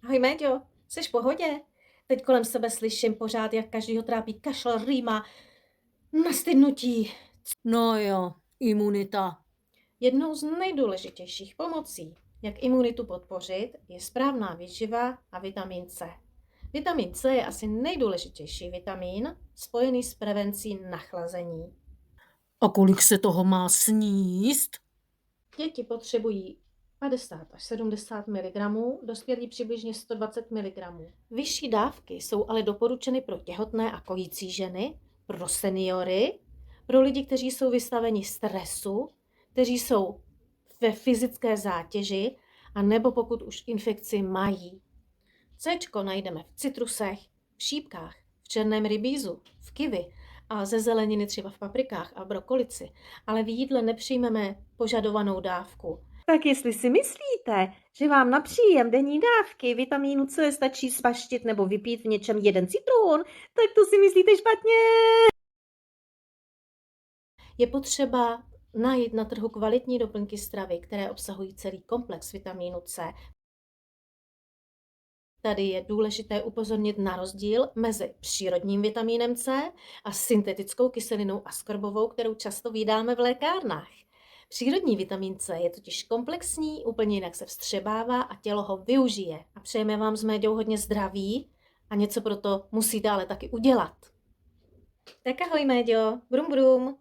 Ahoj Méďo, jsi v pohodě? Teď kolem sebe slyším pořád, jak každýho trápí kašel, rýma, nastydnutí. No jo, imunita. Jednou z nejdůležitějších pomocí, jak imunitu podpořit, je správná výživa a vitamin C. Vitamin C je asi nejdůležitější vitamin spojený s prevencí nachlazení. A kolik se toho má sníst? Děti potřebují 50 až 70 mg, dospělí přibližně 120 mg. Vyšší dávky jsou ale doporučeny pro těhotné a kojící ženy, pro seniory, pro lidi, kteří jsou vystaveni stresu, kteří jsou ve fyzické zátěži, a nebo pokud už infekci mají. Céčko najdeme v citrusech, v šípkách, v černém rybízu, v kiwi a ze zeleniny třeba v paprikách a brokolici, ale v jídle nepřijmeme požadovanou dávku. Tak jestli si myslíte, že vám na příjem denní dávky vitamínu C stačí svaštit nebo vypít v něčem jeden citron, tak to si myslíte špatně. Je potřeba najít na trhu kvalitní doplňky stravy, které obsahují celý komplex vitamínu C. Tady je důležité upozornit na rozdíl mezi přírodním vitamínem C a syntetickou kyselinou askorbovou, kterou často vídáme v lékárnách. Přírodní vitamin C je totiž komplexní, úplně jinak se vstřebává a tělo ho využije. A přejeme vám s Méďou hodně zdraví a něco pro to musíte ale taky udělat. Tak ahoj Méďo, brum brum.